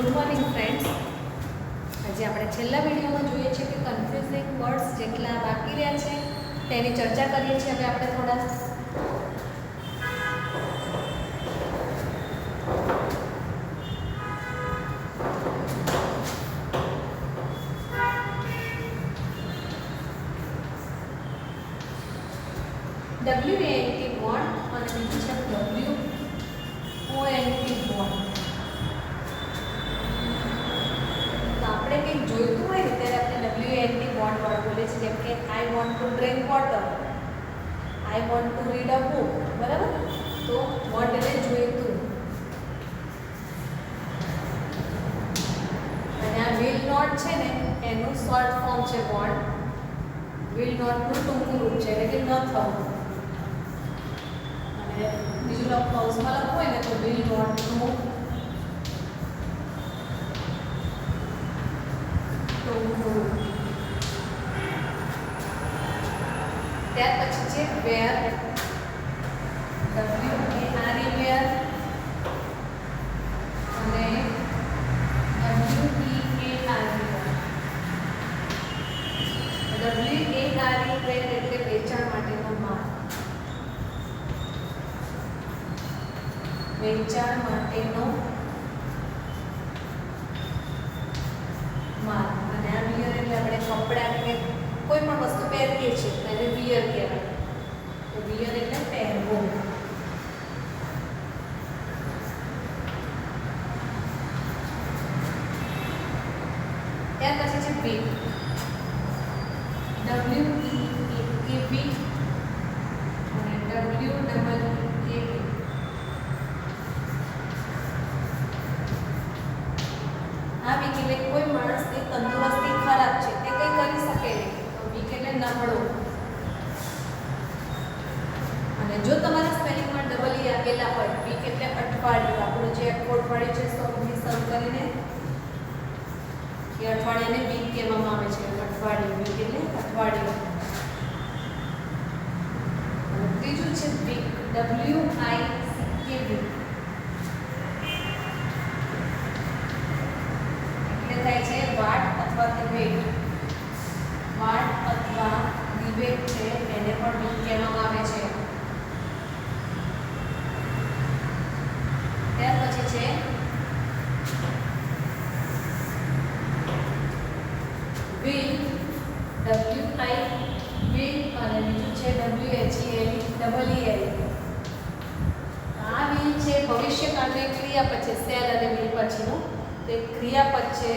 Good morning friends. આજે આપણે છેલ્લા વિડીયોમાં જોઈએ છીએ કે કન્ફ્યુઝિંગ વર્ડ્સ જેટલા બાકી રહ્યા છે તેની ચર્ચા કરીએ છીએ. હવે આપણે થોડા WANT બોન્ડ અને બીજું છે WONT બોન્ડ. આપણે કંઈક જોઈતું હોય ને ત્યારે આપણે WANT બોન્ડ વાળું બોલે છે, જેમ કે I want to drink water, I want to read a book. બરાબર? તો વોન્ટ એટલે જોઈતું. અને આ વિલ નોટ છે ને એનું શોર્ટ ફોર્મ છે વોન્ટ. વિલ નોટનું ટૂંકું રૂપ છે એટલે કે ન થવું. અને બીજું કૌંસમાં લખવું હોય ને તો વિલ નોટનું ત્યાર પછી છે વેર, WARE વેર અને WARE વેર એટલે વેચાણ માટેનો માલ. વેચાણ માટેનો માલ. અને આ વિયર એટલે આપણે કપડાં કે કોઈ પણ વસ્તુ પહેરીએ છીએ તેને વિયર કહેવાય. તો વિયર એટલે પહેરવું. ત્યાર પછી છે વીક, WEEK અને WEEK. આ વીક એટલે કોઈ માણસની તંદુરસ્તી ખરાબ છે, તે કંઈ કરી શકે નહીં, તો વીક એટલે નબળો. અને જો તમારા સ્પેલિંગમાં ડબલ ઈ આપેલા હોય, વીક એટલે અઠવાડિયું. આપણું જે અઠવાડિયું છે સોમથી શરૂ કરીને એ અઠવાડિયાને વીક કહેવામાં આવે છે. અઠવાડિયું, વીક એટલે અઠવાડિયું. અને ત્રીજું છે વીક, WICK વીક. થાય છે વાટ અથવા દિવેટ. વાટ અથવા દિવેટ છે એને પણ વીક કહેવામાં આવે છે. ત્યાર પછી છે વિલ, WI વિલ અને બીજું છે WHEL. આ વિલ છે ભવિષ્યકાળની ક્રિયાપદ છે. સેલ અને વિલ પછીનું તે ક્રિયાપદ છે.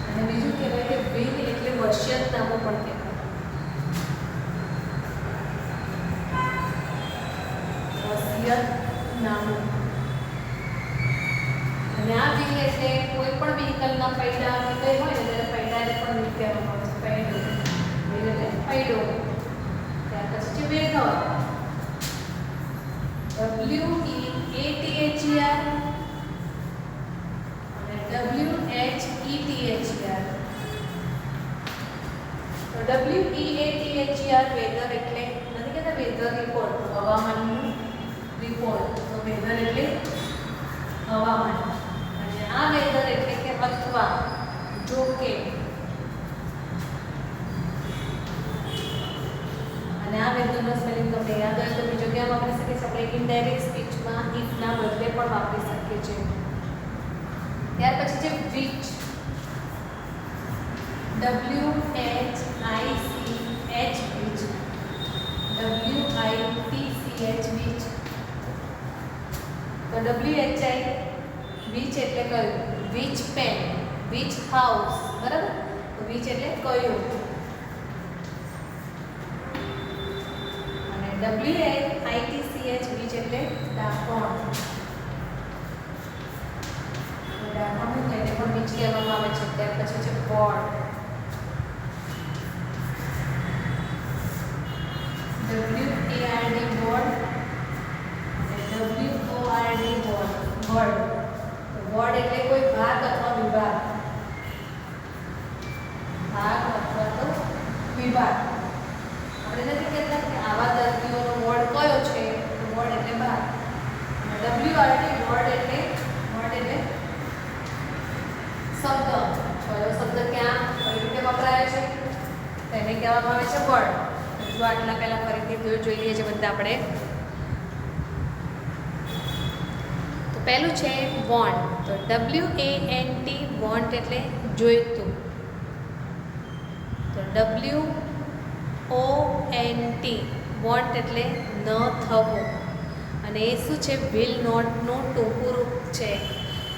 અને બીજું કહેવાય કે વિલ એટલે વસિયતનામું પણ કહેવાય. વસિયતનામું. અને આ વિલ એટલે કોઈ પણ વ્હીકલના પૈડા કે કંઈ હોય ને ત્યારે પૈડાને પણ વિલ કહેવામાં આવે છે. પૈડો, વિલ એટલે પૈડો. ત્યાર પછી છે વેધર, WEATHER અને WHETHER. તો WEATHER વેધર એટલે નથી કહેતા વેધર રિપોર્ટ, હવામાનનું રિપોર્ટ. તો વેધર એટલે હવામાન. અને આ વેધર એટલે કે અથવા, જો કે. અને આ વેધરનો સ્પેલિંગ તમને યાદ હોય તો બીજો ક્યાં વાપરી શકીએ છીએ? આપણે ઇનડાયરેક્ટ સ્પીચમાં ઇફના બદલે પણ વાપરી શકીએ છીએ. ત્યાર પછી છે which, WHICH which, WITCH which. તો WHI વિચ એટલે કયું? Which pen, which house. બરાબર? તો વિચ એટલે કયું. WITCH વિચ એટલે ડાકોણ. ડાકોણ તેને પણ વિચ કહેવામાં આવે છે. ત્યાર પછી છે બોર્ડ, WARD બોર્ડ અને WORD બોર્ડ. બોર્ડ એટલે કોઈ ભાગ અથવા વિભાગ. ભાગ અથવા તો વિભાગ. આપણે નથી કહેતા કે આવા દર્દીઓનો વોર્ડ કયો છે? વર્ડ એટલે ભાગ. WRD વર્ડ એટલે શબ્દ. કયો શબ્દ ક્યાં કઈ રીતે વપરાય છે તેને કહેવામાં આવે છે વર્ડ. જો આટલા પહેલા ફરીથી જોઈ લઈએ છીએ બધા આપણે. તો પહેલું છે વોન્ટ. તો WANT વોન્ટ એટલે જોઈતું. તો WONT વોન્ટ એટલે ન થવું. અને એ શું છે? વિલ નોટનું ટૂંકું રૂપ છે.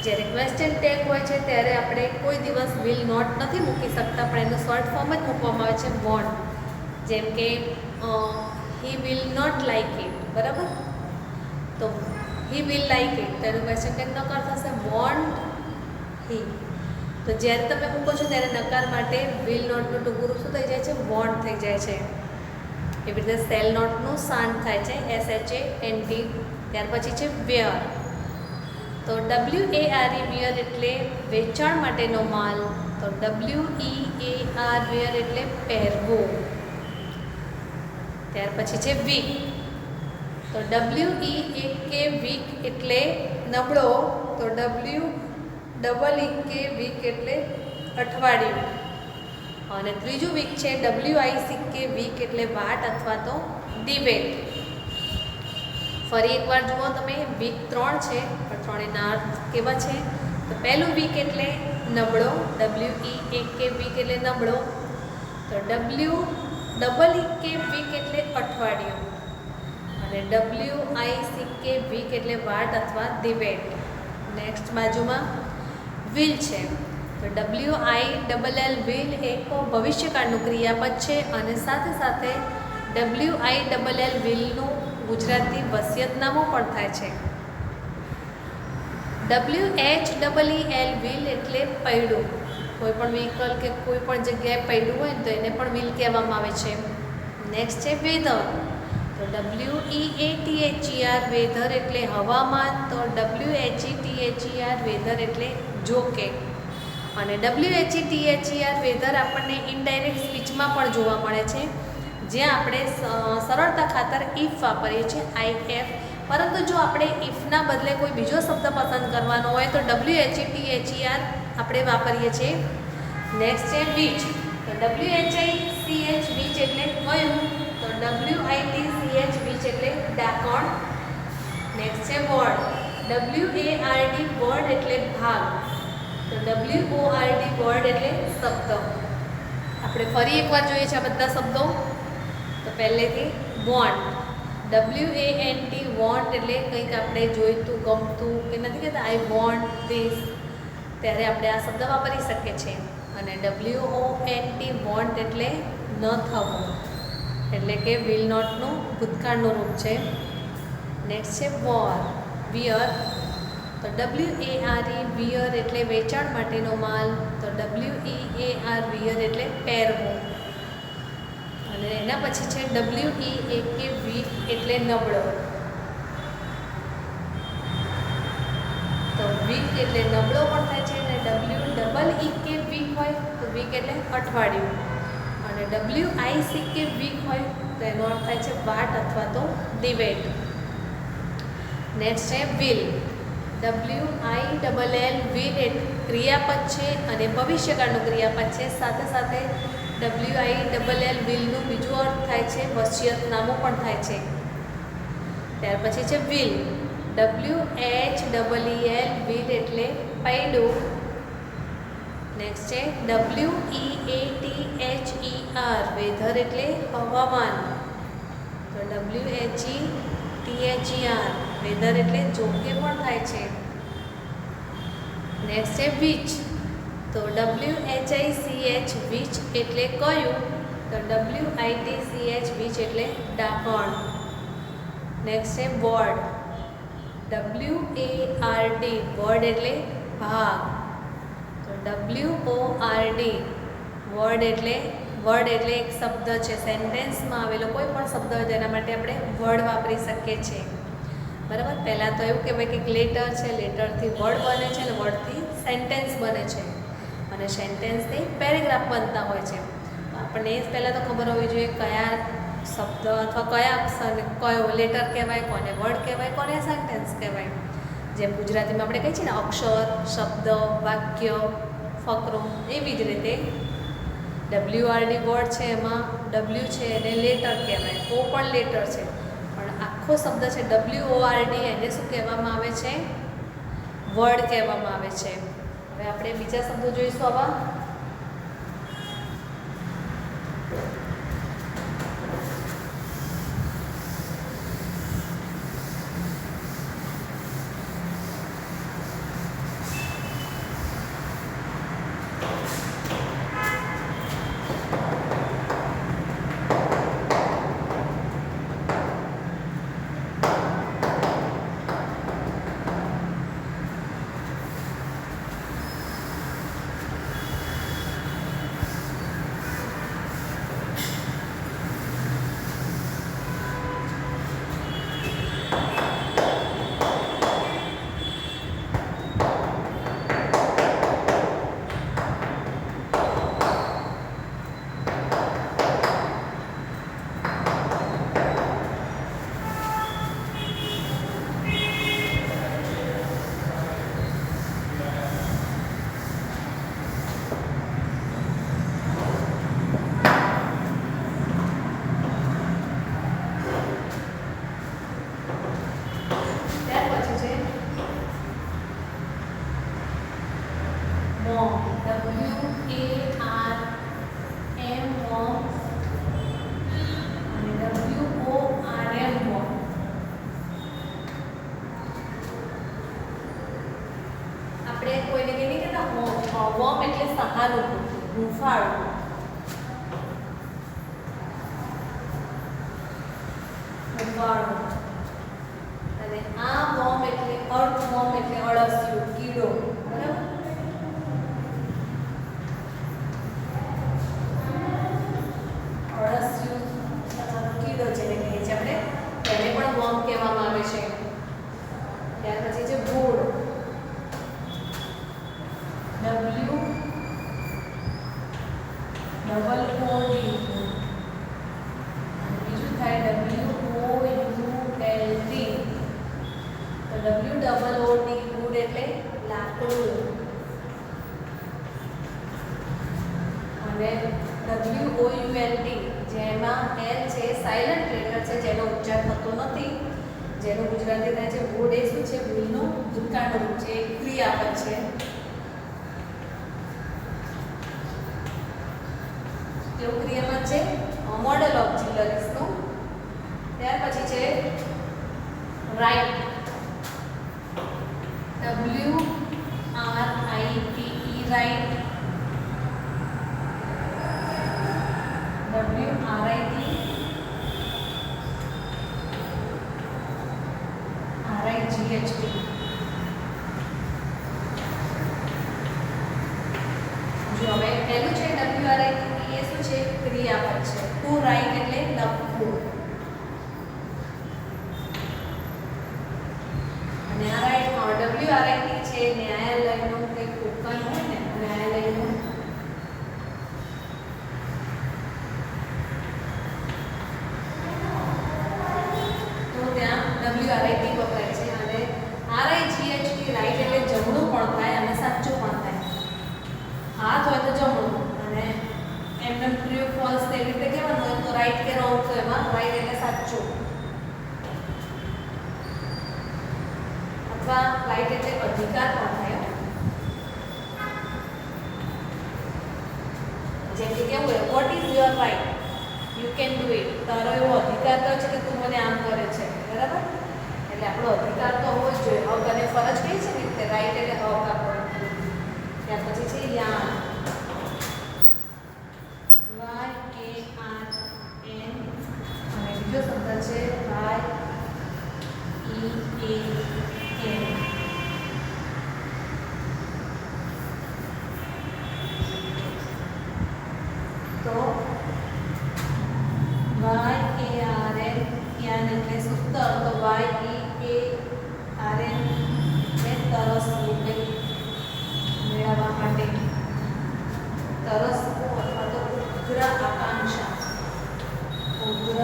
જ્યારે ક્વેશ્ચન ટેગ હોય છે ત્યારે આપણે કોઈ દિવસ વિલ નોટ નથી મૂકી શકતા, પણ એનું શોર્ટ ફોર્મ જ મૂકવામાં આવે છે વોન્ટ. જેમ કે he will not like it, બરાબર? તો હી વિલ લાઇક ઇટ, તો એનું ક્વેશ્ચન ટેગ નકાર થશે વોન્ટ હી. તો જ્યારે તમે મૂકો છો ત્યારે નકાર માટે વિલ નોટનું ટૂંકું રૂપ શું થઈ જાય છે? વોન્ટ થઈ જાય છે. એવી રીતે સેલ નોટનું શાંત થાય છે SHANT. ત્યાર પછી છે વેર. તો WARE વેર એટલે વેચાણ માટેનો માલ. તો WEAR વેર એટલે પહેરવું. ત્યાર પછી છે વીક. તો WEAK વીક એટલે નબળો. તો WEEK વીક એટલે અઠવાડિયું. અને ત્રીજું વીક છે WICK વીક એટલે વાટ અથવા તો ડિબેટ. ફરી એકવાર જુઓ તમે, વીક 3 છે પણ ત્રણેના અર્થ કેવા છે? તો પહેલું વીક એટલે નબળો. WEAK વીક એટલે નબળો. તો WEEK વીક એટલે અઠવાડિયું. અને WICK વીક એટલે વાટ અથવા ડિબેટ. નેક્સ્ટ બાજુમાં વિલ છે. તો WILL વિલ એક ભવિષ્યકાળનું ક્રિયાપદ છે અને સાથે સાથે WILL વિલનું ગુજરાતી વસિયતનામું પણ થાય છે. WHEEL વિલ એટલે પૈડું. કોઈ પણ વ્હીકલ કે કોઈ પણ જગ્યાએ પૈડું હોય ને તો એને પણ વિલ કહેવામાં આવે છે. નેક્સ્ટ છે વેધર. તો WEATHER વેધર એટલે હવામાન. તો WHETHER વેધર એટલે જોકે. અને WHETHER વેધર આપણને ઇનડાયરેક્ટ સ્પીચમાં પણ જોવા મળે છે, જ્યાં આપણે સરળતા ખાતર ઇફ વાપરીએ છીએ, IF. પરંતુ જો આપણે ઇફના બદલે કોઈ બીજો શબ્દ પસંદ કરવાનો હોય તો WHETHER આપણે વાપરીએ છીએ. નેક્સ્ટ છે વિચ. તો WHICH વિચ એટલે કયું? તો WITCH વિચ એટલે ડાકણ. નેક્સ્ટ છે વર્ડ. WARD વર્ડ એટલે ભાગ. તો WORD વર્ડ એટલે શબ્દ. આપણે ફરી એકવાર જોઈએ છે આ બધા શબ્દો. તો પહેલેથી વોન્ટ. WANT વોન્ટ એટલે કંઈક આપણે જોઈતું, ગમતું કે નથી કહેતા આઈ વોન્ટ ધીસ, ત્યારે આપણે આ શબ્દ વાપરી શકીએ છીએ. અને WONT વોન્ટ એટલે ન થવું, એટલે કે વિલ નોટનું ભૂતકાળનું રૂપ છે. નેક્સ્ટ છે વિયર. તો WARE વિયર એટલે વેચાણ માટેનો માલ. તો WEAR વિયર એટલે પહેરવું. અને એના પછી છે WEAK વીક એટલે નબળો. તો વીક એટલે નબળો પણ થાય છે. અને WEEK વીક હોય તો વીક એટલે અઠવાડિયું. અને WICK વીક હોય તો એનો અર્થ થાય છે વાટ અથવા તો ડિબેટ. નેક્સ્ટ છે વિલ. WILL વિલ એક ક્રિયાપદ છે અને ભવિષ્યકાળનું ક્રિયાપદ છે. સાથે સાથે WILL વિલનું બીજું અર્થ થાય છે વસિયતનામું પણ થાય છે. ત્યાર પછી છે વિલ. WHEEL વિલ એટલે પૈડું. નેક્સ્ટ છે WEATHER વેધર એટલે હવામાન. તો WHETHER વેધર એટલે જોકે પણ થાય છે. નેક્સ્ટ છે વિચ. તો WHICH વિચ એટલે કયું? તો WITCH વિચ એટલે ડાકણ. નેક્સ્ટ છે વર્ડ. WARD વર્ડ એટલે ભાગ. તો WORD વર્ડ એટલે એક શબ્દ છે. સેન્ટેન્સમાં આવેલો કોઈ પણ શબ્દ હોય તેના માટે આપણે વર્ડ વાપરી શકીએ છીએ, બરાબર. પહેલાં તો એવું કહેવાય કે એક લેટર છે, લેટરથી વર્ડ બને છે અને વર્ડથી સેન્ટેન્સ બને છે અને સેન્ટેન્સથી પેરેગ્રાફ બનતા હોય છે. આપણને એ પહેલાં તો ખબર હોવી જોઈએ કયા શબ્દ અથવા કયા અક્ષરને કયો લેટર કહેવાય, કોને વર્ડ કહેવાય, કોને સેન્ટેન્સ કહેવાય. જેમ ગુજરાતીમાં આપણે કહીએ છીએ ને અક્ષર, શબ્દ, વાક્ય, ફકરો, એવી જ રીતે WRD વર્ડ છે એમાં W છે એને લેટર કહેવાય, O પણ લેટર છે, પણ આખો શબ્દ છે WORD એને શું કહેવામાં આવે છે? વર્ડ કહેવામાં આવે છે. હવે આપણે બીજા શબ્દો જોઈશું આવા. આપણે કોઈને કે નહીં કહેતા વોમ એટલે સહાનુભૂતિ, હૂંફાળવું. અને આ વોમ એટલે અર્થવોમ એટલે અળસિયું, કીડો. બરાબર? અળસિયું કીડો જેને કહીએ છીએ આપણે, તેને પણ વોમ કહેવામાં આવે છે. ત્યાર પછી છે ભૂળ, WOOD. બીજું થાય WOULT. તો WOOD wood એટલે લાકડું. અને WOULT જેમાં L છે સાયલન્ટ લેટર છે, જેનો ઉચ્ચાર થતો નથી, જેનું ગુજરાતી થાય છે wood. એ શું છે? ભૂલનું ભૂતકાળનું રૂપ છે, ક્રિયાપદ છે. કેવું ક્રિયાપદ છે? મોડલ ઓક્ઝિલરીઝનું. ત્યાર પછી છે રાઇટ, WRITE રાઇટ. RIGHT. જો હવે પહેલું છે WRITE, એ શું છે? ક્રિયાપદ છે. ટુ રાઇટ એટલે લખવું. અને આ રાઇટમાં WRITE છે ન્યાયાલયનું કંઈક ટોકન હોય ને, ન્યાયાલયનું. તો ત્યાં WRITE વપરાય છે. અને RIGHT રાઇટ એટલે જમણું પણ થાય અને સાચું પણ થાય. હાથ હોય તો જમણું, અને એમને ટ્રુ ફોલ્સ એવી રીતે કહેવાનું હોય તો રાઈટ કે રોંગ, તો એમાં રાઈટ એટલે સાચું, અથવા રાઈટ એટલે અધિકાર પણ થાય. જેમ કે કેવું હોય, what is your right, you can do it. તારો એવો અધિકાર તો છે કે તું મને આમ કરે છે. બરાબર? એટલે આપણો અધિકાર તો હોવો જ જોઈએ. હક અને ફરજ કઈ છે ને, તે રાઈટ એટલે હક આપણો. ત્યાર પછી છે યાન, YARN. અને બીજો શબ્દ છે YEAN. તો YARN યાન એટલે સૂત્ર, તો YEARN એટલે તરસ મેળવવા માટે, તરસ અથવા તો ઉગ્ર આકાંક્ષા, ઉગ્ર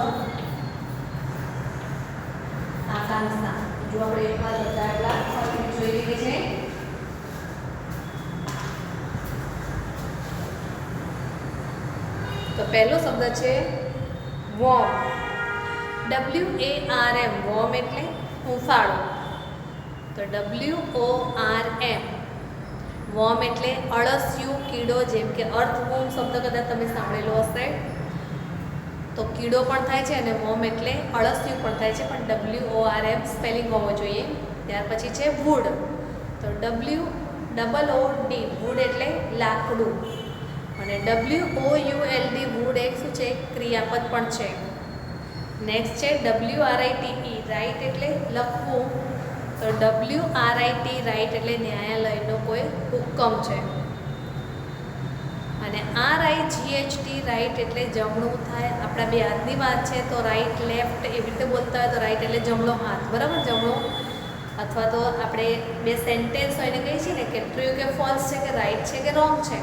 આકાંક્ષા. જો આપણે એકવાર બધા એટલા ફરીથી જોઈ લઈએ છે. તો પહેલો શબ્દ છે વોર્મ. WARM, વોર્મ એટલે હૂંફાળો. તો WORM, વોર્મ એટલે અળસિયું, કીડો. જેમ કે અર્થવોર્મ શબ્દ કદાચ તમે સાંભળેલો હશે. તો કીડો પણ થાય છે અને વોર્મ એટલે અળસિયું પણ થાય છે, પણ WORM સ્પેલિંગ હોવો જોઈએ. ત્યાર પછી છે વુડ. તો WOOD, વુડ એટલે લાકડું. અને WOULD, વુડ એક શું છે, ક્રિયાપદ પણ છે. નેક્સ્ટ છે WRITE, રાઇટ એટલે લખવું. તો WRIT, રાઇટ એટલે ન્યાયાલયનો કોઈ હુકમ છે. અને RIGHT, રાઇટ એટલે જમણું થાય. આપણા બે હાથની વાત છે તો રાઇટ લેફ્ટ એવી રીતે બોલતા હોય તો રાઇટ એટલે જમણો હાથ, બરાબર, જમણો. અથવા તો આપણે બે સેન્ટેન્સ હોય ને કહીએ છીએ ને કે ટ્રુ કે ફોલ્સ છે, કે રાઇટ છે કે રોંગ છે.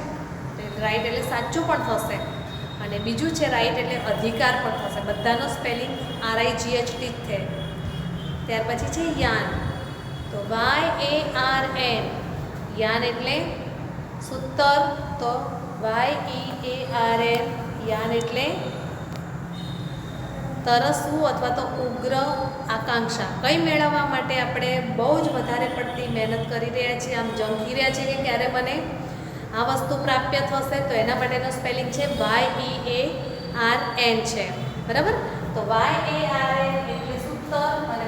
રાઇટ એટલે સાચું પણ થશે. અને બીજું છે રાઇટ એટલે અધિકાર પણ થશે. બધાનો સ્પેલિંગ RIGHT જ છે. ત્યાર પછી છે યાન. તો YARN, યાન એટલે સૂતર. તો YEARN, યાન એટલે તરસવું અથવા તો ઉગ્ર આકાંક્ષા. કંઈ મેળવવા માટે આપણે બહુ જ વધારે પડતી મહેનત કરી રહ્યા છીએ, આમ ઝંખી રહ્યા છીએ કે ક્યારે મને આ વસ્તુ પ્રાપ્ય થશે. તો એના માટેનો સ્પેલિંગ છે YEARN છે, બરાબર. તો YARN એટલે સૂતર અને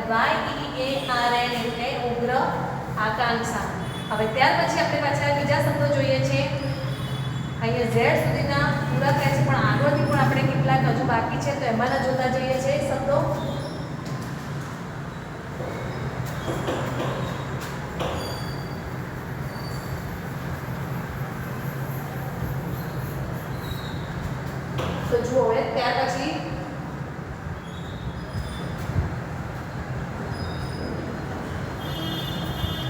YEARN એટલે ઉગ્ર આકાંક્ષા. હવે ત્યાર પછી આપણે પાછા બીજા શબ્દો જોઈએ છીએ. અહીંયા Z સુધીના પૂરા થયા છે, પણ આગળથી પણ આપણે કેટલાક હજુ બાકી છે, તો એમાંના જોતા જઈએ છીએ શબ્દો. તો જુઓ હવે ત્યાર પછી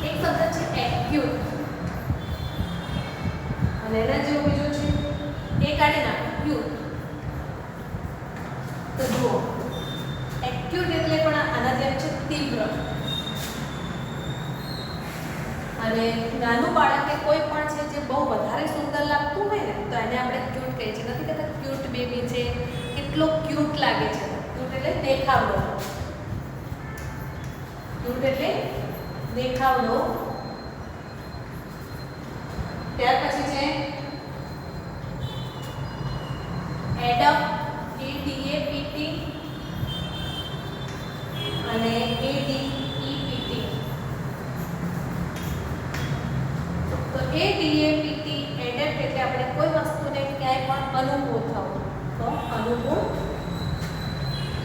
એક શબ્દ છે એક્યુટ. અને એના જેવું બીજું છે એ કાઢી નાખો, ક્યુટ. તો જુઓ એક્યુટ એટલે પણ આના જેમ છે તીવ્ર. અને નાનું બાળક કે કોઈ પણ છે જે બહુ વધારે સુંદર લાગતું હોય ને તો એને આપણે ક્યુટ કહીએ છીએ. નથી કહેતા ક્યુટ બેબી છે, કેટલો ક્યુટ લાગે છે. ક્યુટ એટલે દેખાવડો. ક્યુટ એટલે દેખાવડો. ત્યાર પછી છે એડપ્ટ, ADAPT અને ADEPT. તો ADAPT, એડપ્ટ એટલે આપણે કોઈ વસ્તુને ક્યાંય પણ અનુકૂળ થવું. તો અનુકૂળ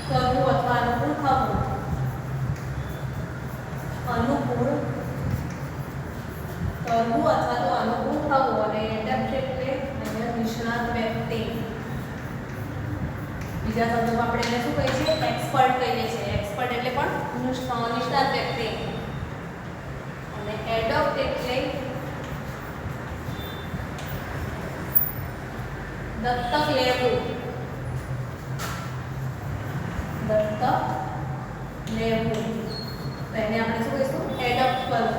કરવું અથવા અનુકૂળ થવું. અનુકૂળ કરવું અથવા તો અનુકૂળ થવું. અને એડપ્ટ એટલે અહીંયા નિષ્ણાત વ્યક્તિ. બીજા શબ્દોમાં આપણે એને શું કહીએ છીએ, એક્સપર્ટ કહીએ છીએ. એક્સપર્ટ એટલે પણ નિષ્ણાત વ્યક્તિ. અને એડોપ્ટ એટલે દત્તક લેવું. દત્તક લેવું. તો એને આપણે શું કહીશું, એડોપ્ટ કરવું.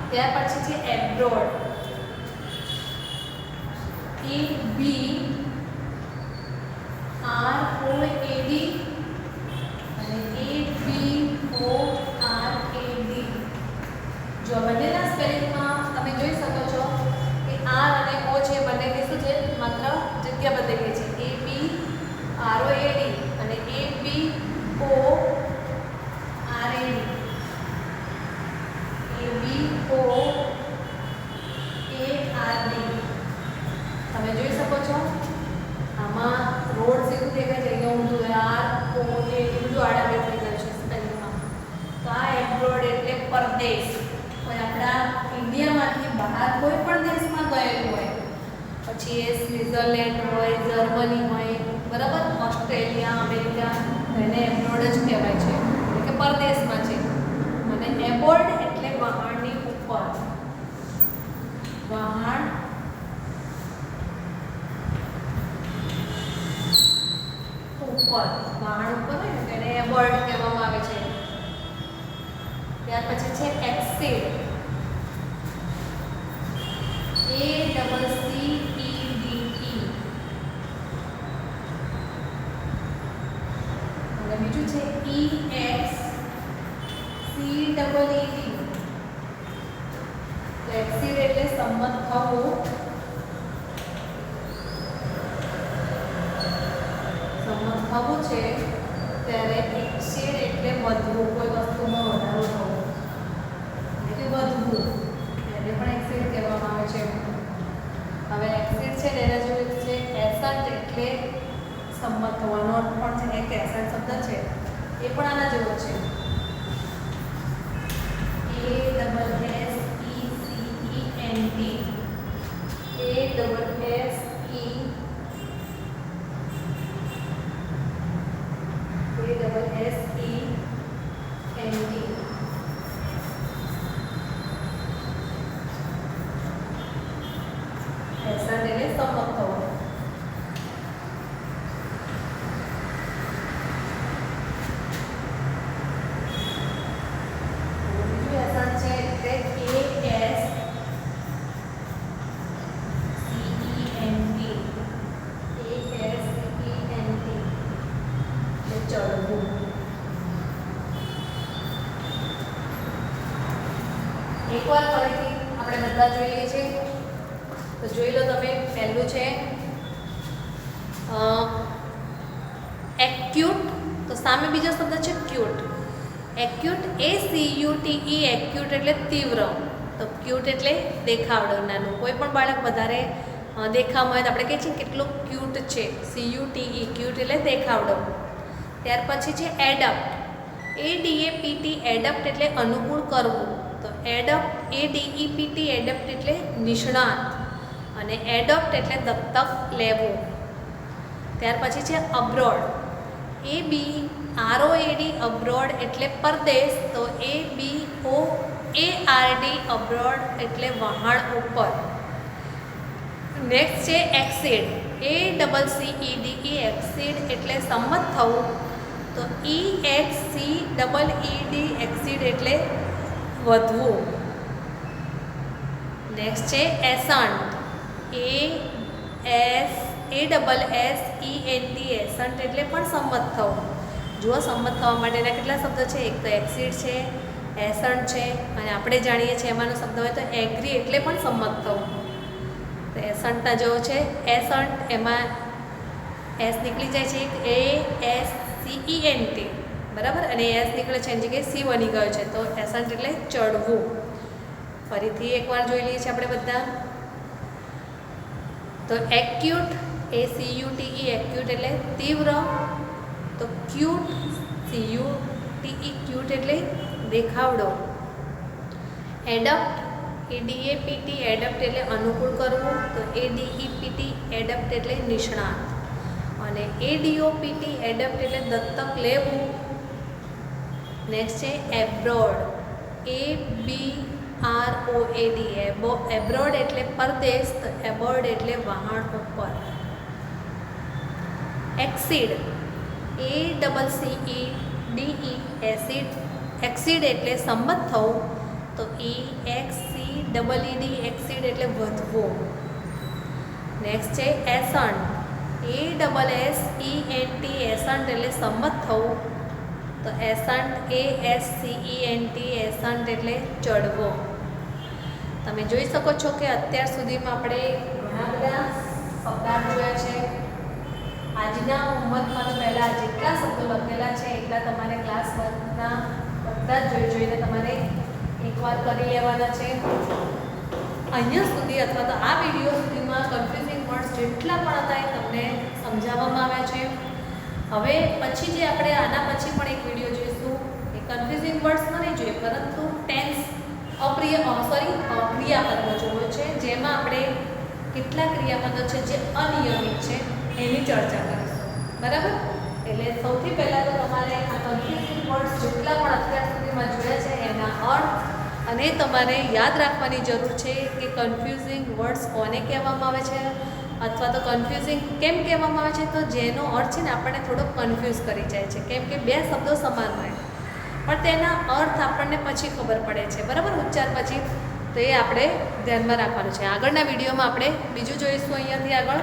ત્યાર પછી છે એબ્રોડ. EBROAD અને ABORAD. જો બંનેના સ્પેલિંગમાં તમે જોઈ શકો છો કે R અને O છે, બંનેની શું છે, માત્ર જગ્યા બદલી છે. ABROAD અને ABORAD. તમે જોઈ શકો છો આમાં રોડ સીધું દેખાય છે, અહીંયા ઊંધું ROA બધું આડા થઈ ગયું છે સ્પેલિંગમાં. તો આ એબ્રોડ એટલે પરદેશ. કોઈ આપણા ઇન્ડિયામાંથી બહાર કોઈ પણ દેશમાં ગયેલું હોય, પછી એ સ્વિટ્ઝરલેન્ડ હોય, જર્મની હોય, બરાબર, ઓસ્ટ્રેલિયા, અમેરિકા, એને એબ્રોડ જ કહેવાય છે, એટલે કે પરદેશમાં છે. અને એબોર્ડ એટલે વહાણની ઉપર. વહાણ ઉપર, વહાણ ઉપર હોય ને તેને એબોર્ડ કહેવામાં આવે છે. ત્યાર પછી છે એક્સીડ, ACCEDE. અને બીજું છે EXCEED. એક્સીડ એટલે સંમત થવું, સંમત થવું છે. ત્યારે એક્સીડ એટલે વધવું, કોઈ વસ્તુમાં વધારો થવો એટલે વધવું, એને પણ એક્સીડ કહેવામાં આવે છે. હવે એક્સીડ છે એના જેવું છે એસન્ટ એટલે સંમત થવાનો અર્થ પણ છે. એક એસન્ટ શબ્દ છે એ પણ આના જેવો છે. એસન્ટ એટલે સંમત થવો. એકવાર ફરીથી આપણે બધા જોઈ લઈએ છીએ. તો જોઈ લો તમે. પહેલું છે એક્યુટ, તો સામે બીજો શબ્દ છે ક્યુટ. એક્યુટ ACUTE, એક્યુટ એટલે તીવ્ર. તો ક્યુટ એટલે દેખાવડો, નાનું. કોઈ પણ બાળક વધારે દેખાવમાં હોય તો આપણે કહીએ છીએ કેટલું ક્યુટ છે. CUTE, ક્યુટ એટલે દેખાવડો. ત્યાર પછી છે એડપ્ટ, ADAPT, એડપ્ટ એટલે અનુકૂળ કરવું. તો એડપ્ટ ADEPT, એડપ્ટ એટલે નિષ્ણાત, અને એડોપ્ટ એટલે દત્તક લેવું. ત્યાર પછી છે અબ્રોડ, ABROAD, અબ્રોડ એટલે પરદેશ. તો ABOARD, અબ્રોડ એટલે વહાણ ઉપર. નેક્સ્ટ છે એક્સીડ, ACCEDE, એક્સીડ એટલે સંમત થવું. તો EXCEED, એક્સીડ એટલે વધવું. નેક્સ્ટ છે એસન્ટ, ASSENT, એસન્ટ એટલે પણ સંમત થવું. જુઓ, સંમત થવા માટેના કેટલા શબ્દો છે. એક તો એક્સીડ છે, એસન્ટ છે, અને આપણે જાણીએ છીએ એમાંનો શબ્દ હોય તો એગ્રી એટલે પણ સંમત થવું. તો એસન્ટના જેવો છે એસન્ટ, એમાં એસ નીકળી જાય છે, ASCENT, બરાબર, અને એસ નીકળે છે એની જગ્યાએ સી બની ગયો છે. તો એસન્ટ એટલે ચડવું. ફરીથી એકવાર જોઈ લઈએ છીએ આપણે બધા. તો એક્યુટ, ACUTE, એક્યુટ એટલે તીવ્ર. તો ક્યુટ, CUTE, ક્યુટ એટલે દેખાવડો. એડપ્ટ, ADAPT, એડપ્ટ એટલે અનુકૂળ કરવું. તો ADEPT, એડપ્ટ એટલે નિષ્ણાત, અને ADOPT, એડપ્ટ એટલે દત્તક લેવું. નેક્સ્ટ છે એબ્રોડ, ABROAD, એબ્રોડ એટલે પરદેશ. તો એબોર્ડ એટલે વહાણ ઉપર. એક્સીડ, ACCEDE, એસીડ, એક્સીડ એટલે સંમત થવું. તો EXCEED, એક્સીડ એટલે વધવું. નેક્સ્ટ છે એસન્ટ, ASSENT, એસન્ટ એટલે સંમત થવું. તો એસન્ટ, ASCENT, એસન્ટ એટલે ચડવો. તમે જોઈ શકો છો કે અત્યાર સુધીમાં આપણે ઘણા બધા શબ્દાર્થ જોયા છે. આજના હોમવર્કમાં તો પહેલાં જેટલા શબ્દો લખેલા છે એટલા તમારે ક્લાસ વર્કના બધા જ જોઈને તમારે એકવાર કરી લેવાના છે. અહીંયા સુધી અથવા તો આ વિડીયો સુધીમાં કન્ફ્યુઝિંગ વર્ડ્સ જેટલા પણ હતા એ તમને સમજાવવામાં આવ્યા છે. હવે પછી જે આપણે આના પછી પણ એક વિડીયો જોઈશું એ કન્ફ્યુઝિંગ વર્ડ્સમાં નહીં જોઈએ, પરંતુ ટેન્સ ક્રિયાપદો જોવો છે, જેમાં આપણે કેટલા ક્રિયાપદો છે જે અનિયમિત છે એની ચર્ચા કરીશું. બરાબર? એટલે સૌથી પહેલાં તો તમારે આ કન્ફ્યુઝિંગ વર્ડ્સ જેટલા પણ અત્યાર સુધીમાં જોયા છે એના અર્થ અને તમારે યાદ રાખવાની જરૂર છે કે કન્ફ્યુઝિંગ વર્ડ્સ કોને કહેવામાં આવે છે અથવા તો કન્ફ્યુઝિંગ કેમ કહેવામાં આવે છે, તો જેનો અર્થ છે ને આપણને થોડોક કન્ફ્યુઝ કરી જાય છે, કેમ કે બે શબ્દો સમાન હોય પણ તેના અર્થ આપણને પછી ખબર પડે છે, બરાબર, ઉચ્ચાર પછી. તો એ આપણે ધ્યાનમાં રાખવાનું છે. આગળના વિડીયોમાં આપણે બીજું જોઈશું અહીંયાથી આગળ.